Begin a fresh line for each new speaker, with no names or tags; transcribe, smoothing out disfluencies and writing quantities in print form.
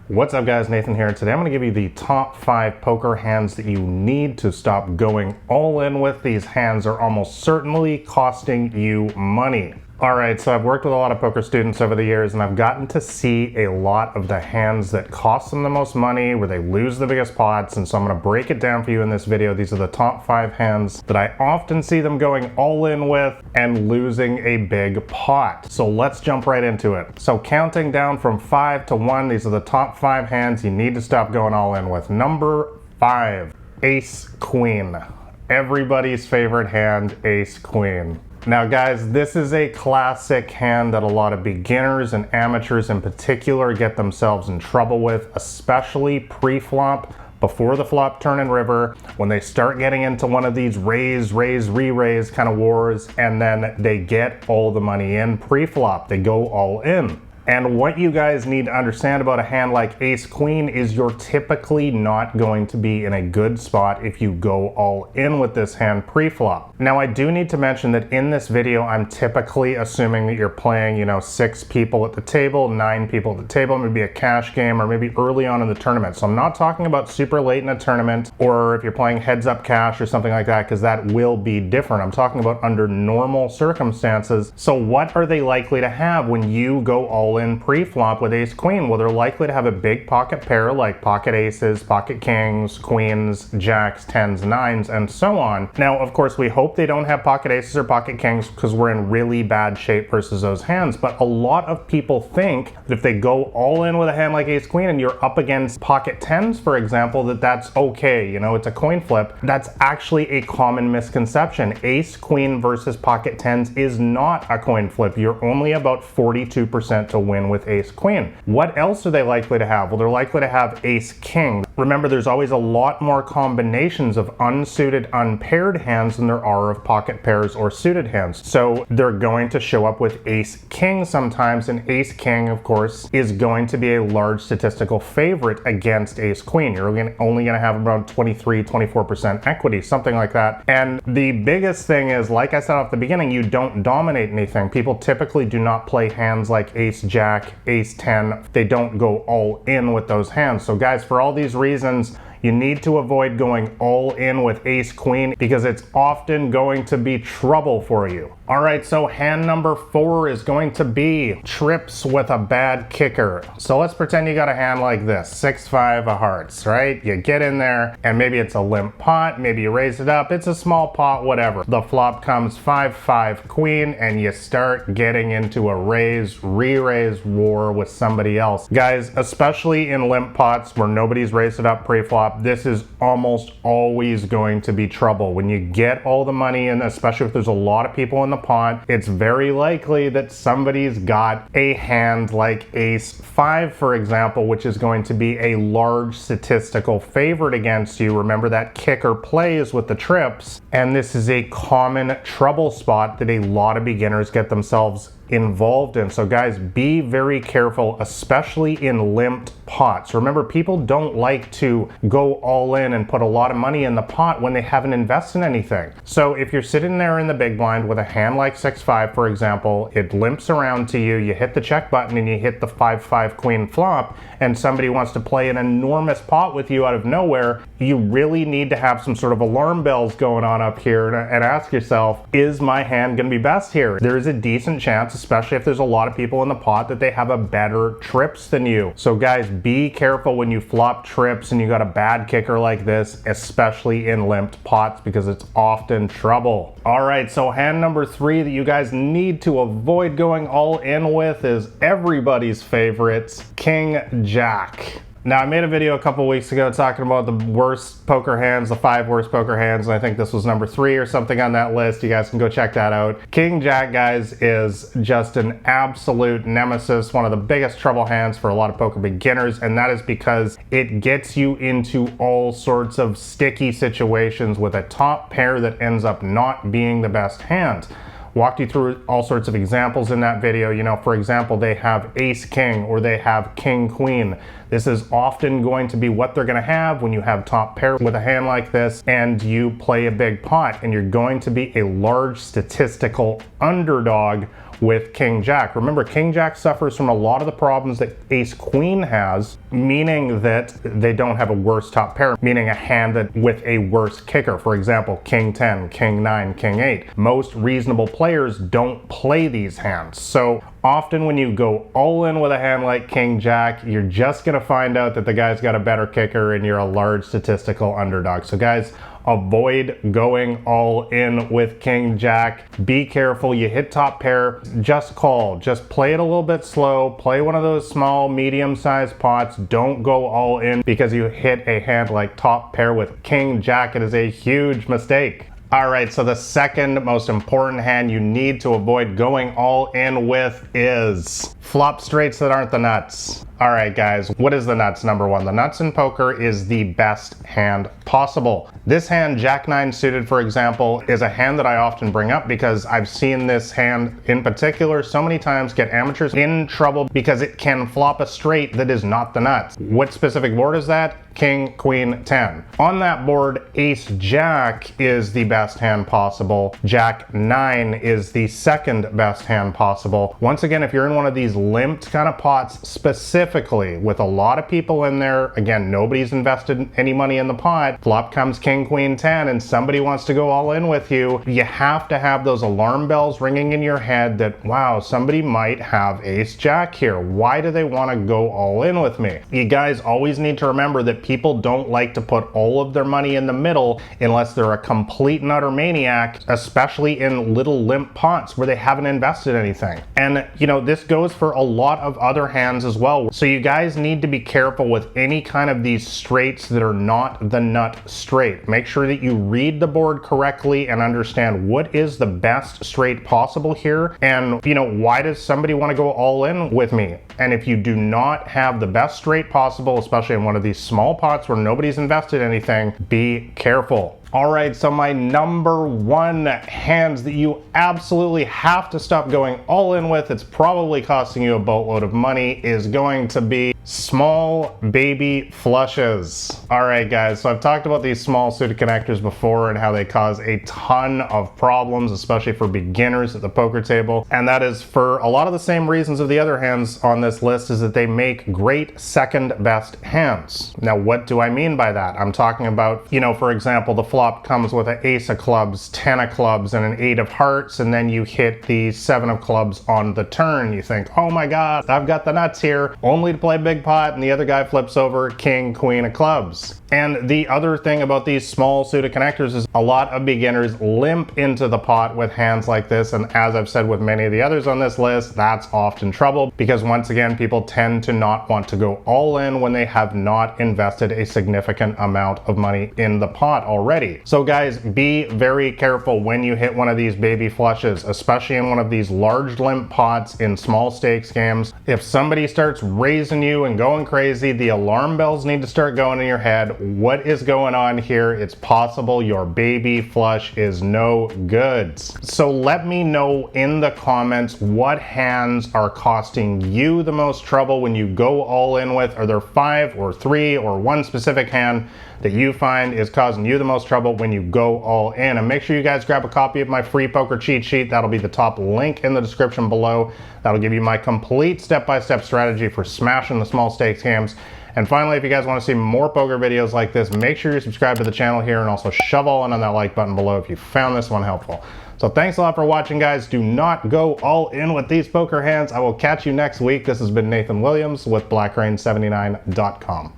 What's up guys, Nathan here. Today I'm going to give you the top 5 poker hands that you need to stop going all in with. These hands are almost certainly costing you money. Alright, so I've worked with a lot of poker students over the years and I've gotten to see a lot of the hands that cost them the most money, where they lose the biggest pots, and so I'm going to break it down for you in this video. These are the top 5 hands that I often see them going all in with and losing a big pot. So let's jump right into it. So counting down from 5 to 1, these are the top 5 hands you need to stop going all in with. Number 5, Ace Queen. Everybody's favorite hand, Ace Queen. Now guys, this is a classic hand that a lot of beginners and amateurs in particular get themselves in trouble with, especially pre-flop, before the flop turn and river, when they start getting into one of these raise, re-raise kind of wars, and then they get all the money in pre-flop. They go all in. And what you guys need to understand about a hand like Ace Queen is you're typically not going to be in a good spot if you go all in with this hand pre-flop. Now I do need to mention that in this video I'm typically assuming that you're playing, 6 people at the table, 9 people at the table, maybe a cash game, or maybe early on in the tournament. So I'm not talking about super late in a tournament, or if you're playing heads up cash or something like that, because that will be different. I'm talking about under normal circumstances. So what are they likely to have when you go all in pre-flop with Ace Queen? Well, they're likely to have a big pocket pair like pocket aces, pocket kings, queens, jacks, 10s, 9s, and so on. Now, of course, we hope they don't have pocket aces or pocket kings because we're in really bad shape versus those hands. But a lot of people think that if they go all in with a hand like Ace Queen and you're up against pocket 10s, for example, that's okay. It's a coin flip. That's actually a common misconception. Ace Queen versus pocket 10s is not a coin flip. You're only about 42% to win with Ace Queen. What else are they likely to have? Well, they're likely to have Ace King. Remember, there's always a lot more combinations of unsuited, unpaired hands than there are of pocket pairs or suited hands. So they're going to show up with Ace King sometimes, and Ace King, of course, is going to be a large statistical favorite against Ace Queen. You're only going to have around 23, 24% equity, something like that. And the biggest thing is, like I said off the beginning, you don't dominate anything. People typically do not play hands like Ace Jack, Ace 10. They don't go all in with those hands. So guys, for all these reasons, you need to avoid going all in with Ace Queen because it's often going to be trouble for you. All right, so hand number 4 is going to be trips with a bad kicker. So let's pretend you got a hand like this, 6-5 of hearts, right? You get in there and maybe it's a limp pot, maybe you raise it up, it's a small pot, whatever. The flop comes 5-5 queen and you start getting into a raise, re-raise war with somebody else. Guys, especially in limp pots where nobody's raised it up pre-flop, this is almost always going to be trouble. When you get all the money in, especially if there's a lot of people in the pot, it's very likely that somebody's got a hand like Ace 5, for example, which is going to be a large statistical favorite against you. Remember, that kicker plays with the trips, and this is a common trouble spot that a lot of beginners get themselves involved in. So guys, be very careful, especially in limped pots. Remember, people don't like to go all in and put a lot of money in the pot when they haven't invested in anything. So if you're sitting there in the big blind with a hand like 6-5, for example, it limps around to you, you hit the check button and you hit the 5-5 queen flop, and somebody wants to play an enormous pot with you out of nowhere, you really need to have some sort of alarm bells going on up here and ask yourself, is my hand going to be best here? There is a decent chance, especially if there's a lot of people in the pot, that they have a better trips than you. So guys, be careful when you flop trips and you got a bad kicker like this, especially in limped pots, because it's often trouble. All right, so hand number 3 that you guys need to avoid going all in with is everybody's favorites, King Jack. Now, I made a video a couple weeks ago talking about the worst poker hands, the 5 worst poker hands, and I think this was number 3 or something on that list. You guys can go check that out. King Jack, guys, is just an absolute nemesis, one of the biggest trouble hands for a lot of poker beginners, and that is because it gets you into all sorts of sticky situations with a top pair that ends up not being the best hand. Walked you through all sorts of examples in that video. For example, they have Ace King or they have King Queen. This is often going to be what they're going to have when you have top pair with a hand like this and you play a big pot, and you're going to be a large statistical underdog with King Jack. Remember, King Jack suffers from a lot of the problems that Ace Queen has, meaning that they don't have a worse top pair, meaning a hand that with a worse kicker. For example, King 10, King 9, King 8. Most reasonable players don't play these hands. So often when you go all in with a hand like King Jack, you're just gonna find out that the guy's got a better kicker and you're a large statistical underdog. So guys, avoid going all in with King Jack. Be careful. You hit top pair, just call. Just play it a little bit slow. Play one of those small, medium-sized pots. Don't go all in because you hit a hand like top pair with King Jack. It is a huge mistake. All right, so the second most important hand you need to avoid going all in with is flop straights that aren't the nuts. All right, guys, what is the nuts? Number one, the nuts in poker is the best hand possible. This hand, Jack 9 suited, for example, is a hand that I often bring up because I've seen this hand in particular so many times get amateurs in trouble because it can flop a straight that is not the nuts. What specific board is that? King, Queen, 10. On that board, Ace Jack is the best hand possible. Jack 9 is the second best hand possible. Once again, if you're in one of these limped kind of pots, specifically with a lot of people in there, again, nobody's invested any money in the pot, flop comes King, Queen, 10, and somebody wants to go all in with you, you have to have those alarm bells ringing in your head that, wow, somebody might have Ace Jack here. Why do they want to go all in with me? You guys always need to remember that people don't like to put all of their money in the middle unless they're a complete and utter maniac, especially in little limp pots where they haven't invested anything. And you know, this goes for a lot of other hands as well. So you guys need to be careful with any kind of these straights that are not the nut straight. Make sure that you read the board correctly and understand what is the best straight possible here, and you know, why does somebody want to go all in with me? And if you do not have the best straight possible, especially in one of these small pots where nobody's invested anything, be careful. All right, so my number one hands that you absolutely have to stop going all in with, it's probably costing you a boatload of money, is going to be small baby flushes. All right, guys, so I've talked about these small suited connectors before and how they cause a ton of problems, especially for beginners at the poker table. And that is for a lot of the same reasons of the other hands on this list, is that they make great second best hands. Now, what do I mean by that? I'm talking about, you know, for example, the flop comes with an ace of clubs, 10 of clubs, and an 8 of hearts, and then you hit the 7 of clubs on the turn. You think, oh my god, I've got the nuts here, only to play big pot, and the other guy flips over King, Queen of clubs. And the other thing about these small suited connectors is a lot of beginners limp into the pot with hands like this, and as I've said with many of the others on this list, that's often trouble because once again, people tend to not want to go all in when they have not invested a significant amount of money in the pot already. So guys, be very careful when you hit one of these baby flushes, especially in one of these large limp pots in small stakes games. If somebody starts raising you and going crazy, the alarm bells need to start going in your head. What is going on here? It's possible your baby flush is no good. So let me know in the comments what hands are costing you the most trouble when you go all in with. Are there 5 or 3 or one specific hand that you find is causing you the most trouble when you go all in? And make sure you guys grab a copy of my free poker cheat sheet. That'll be the top link in the description below. That'll give you my complete step-by-step strategy for smashing the small stakes games. And finally, if you guys want to see more poker videos like this, make sure you subscribe to the channel here and also shove all in on that like button below if you found this one helpful. So thanks a lot for watching, guys. Do not go all in with these poker hands. I will catch you next week. This has been Nathan Williams with BlackRain79.com.